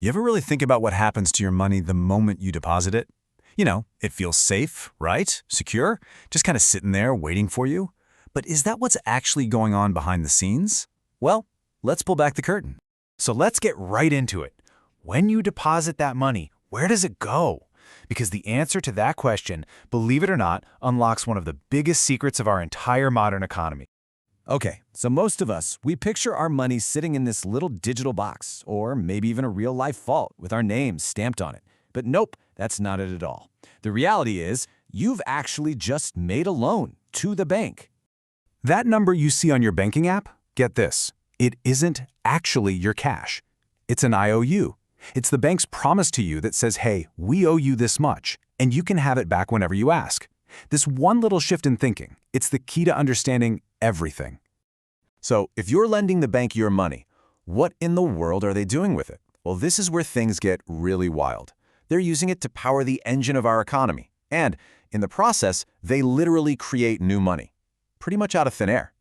You ever really think about what happens to your money the moment you deposit it? It feels safe, right? Secure, just kind of sitting there waiting for you. But is that what's actually going on behind the scenes? Well, let's pull back the curtain. So let's get right into it. When you deposit that money, where does it go? Because the answer to that question, believe it or not, unlocks one of the biggest secrets of our entire modern economy. Okay, so most of us, we picture our money sitting in this little digital box, or maybe even a real-life vault with our names stamped on it. But nope, that's not it at all. The reality is, you've actually just made a loan to the bank. That number you see on your banking app, get this, it isn't actually your cash. It's an IOU. It's the bank's promise to you that says, hey, we owe you this much, and you can have it back whenever you ask. This one little shift in thinking, it's the key to understanding everything. So, if you're lending the bank your money, what in the world are they doing with it? Well, this is where things get really wild. They're using it to power the engine of our economy. And, in the process, they literally create new money. Pretty much out of thin air.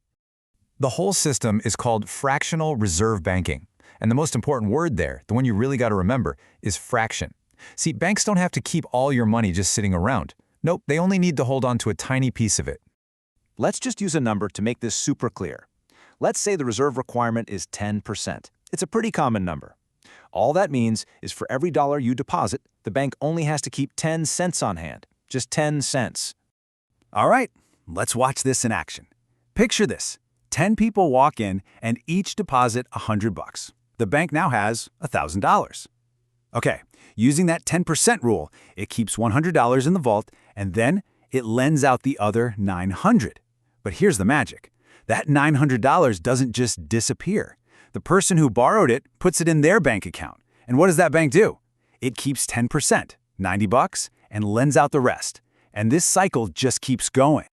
The whole system is called fractional reserve banking. And the most important word there, the one you really got to remember, is fraction. See, banks don't have to keep all your money just sitting around. Nope, they only need to hold on to a tiny piece of it. Let's just use a number to make this super clear. Let's say the reserve requirement is 10%. It's a pretty common number. All that means is for every dollar you deposit, the bank only has to keep 10 cents on hand. Just 10 cents. All right, let's watch this in action. Picture this. 10 people walk in and each deposit $100. The bank now has $1,000. Okay, using that 10% rule, it keeps $100 in the vault and then it lends out the other $900. But here's the magic. That $900 doesn't just disappear. The person who borrowed it puts it in their bank account. And what does that bank do? It keeps 10%, $90, and lends out the rest. And this cycle just keeps going.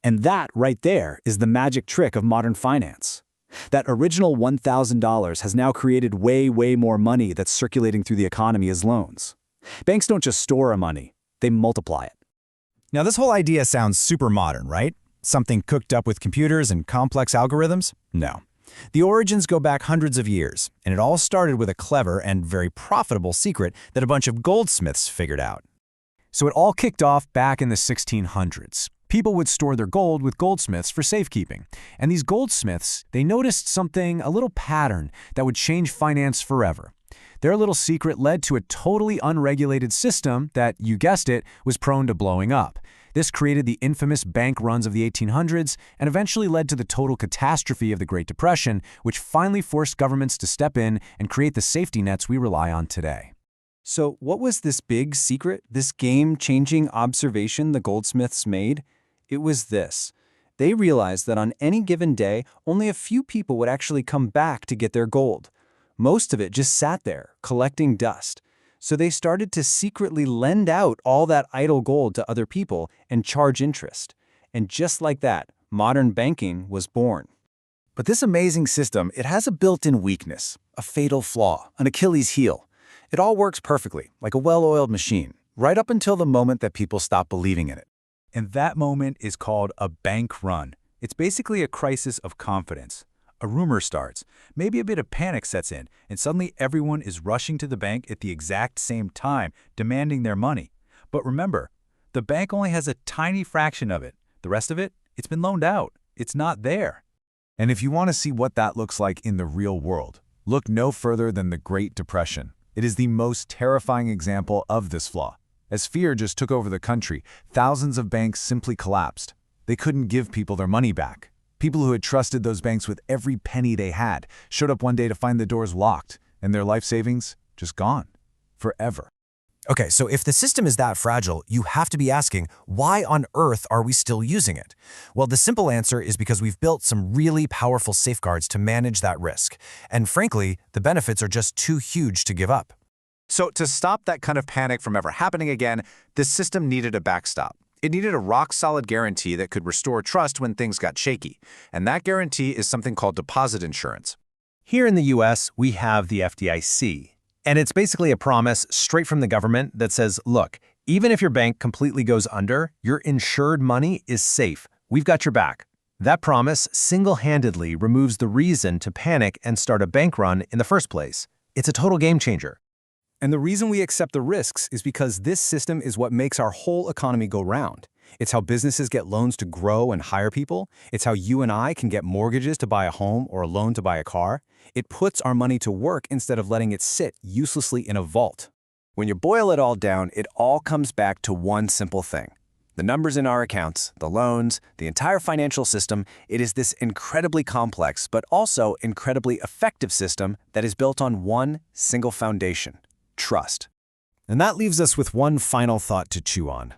And that right there is the magic trick of modern finance. That original $1,000 has now created way more money that's circulating through the economy as loans. Banks don't just store our money, they multiply it. Now this whole idea sounds super modern, right? Something cooked up with computers and complex algorithms? No. The origins go back hundreds of years, and it all started with a clever and very profitable secret that a bunch of goldsmiths figured out. So it all kicked off back in the 1600s. People would store their gold with goldsmiths for safekeeping. And these goldsmiths, they noticed something, a little pattern that would change finance forever. Their little secret led to a totally unregulated system that, you guessed it, was prone to blowing up. This created the infamous bank runs of the 1800s and eventually led to the total catastrophe of the Great Depression, which finally forced governments to step in and create the safety nets we rely on today. So what was this big secret, this game-changing observation the goldsmiths made? It was this. They realized that on any given day, only a few people would actually come back to get their gold. Most of it just sat there, collecting dust. So they started to secretly lend out all that idle gold to other people and charge interest. And just like that, modern banking was born. But this amazing system, it has a built-in weakness, a fatal flaw, an Achilles heel. It all works perfectly, like a well-oiled machine, right up until the moment that people stop believing in it. And that moment is called a bank run. It's basically a crisis of confidence. A rumor starts, maybe a bit of panic sets in, and suddenly everyone is rushing to the bank at the exact same time, demanding their money. But remember, the bank only has a tiny fraction of it. The rest of it, it's been loaned out. It's not there. And if you want to see what that looks like in the real world, look no further than the Great Depression. It is the most terrifying example of this flaw. As fear just took over the country, thousands of banks simply collapsed. They couldn't give people their money back. People who had trusted those banks with every penny they had showed up one day to find the doors locked and their life savings just gone. Forever. Okay, so if the system is that fragile, you have to be asking, why on earth are we still using it? Well, the simple answer is because we've built some really powerful safeguards to manage that risk. And frankly, the benefits are just too huge to give up. So to stop that kind of panic from ever happening again, this system needed a backstop. It needed a rock-solid guarantee that could restore trust when things got shaky. And that guarantee is something called deposit insurance. Here in the US, we have the FDIC. And it's basically a promise straight from the government that says, look, even if your bank completely goes under, your insured money is safe. We've got your back. That promise single-handedly removes the reason to panic and start a bank run in the first place. It's a total game changer. And the reason we accept the risks is because this system is what makes our whole economy go round. It's how businesses get loans to grow and hire people. It's how you and I can get mortgages to buy a home or a loan to buy a car. It puts our money to work instead of letting it sit uselessly in a vault. When you boil it all down, it all comes back to one simple thing. The numbers in our accounts, the loans, the entire financial system, it is this incredibly complex but also incredibly effective system that is built on one single foundation: trust. And that leaves us with one final thought to chew on.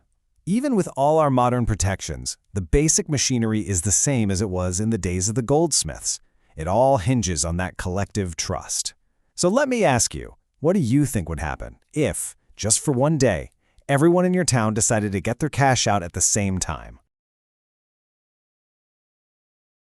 Even with all our modern protections, the basic machinery is the same as it was in the days of the goldsmiths. It all hinges on that collective trust. So let me ask you, what do you think would happen if, just for one day, everyone in your town decided to get their cash out at the same time?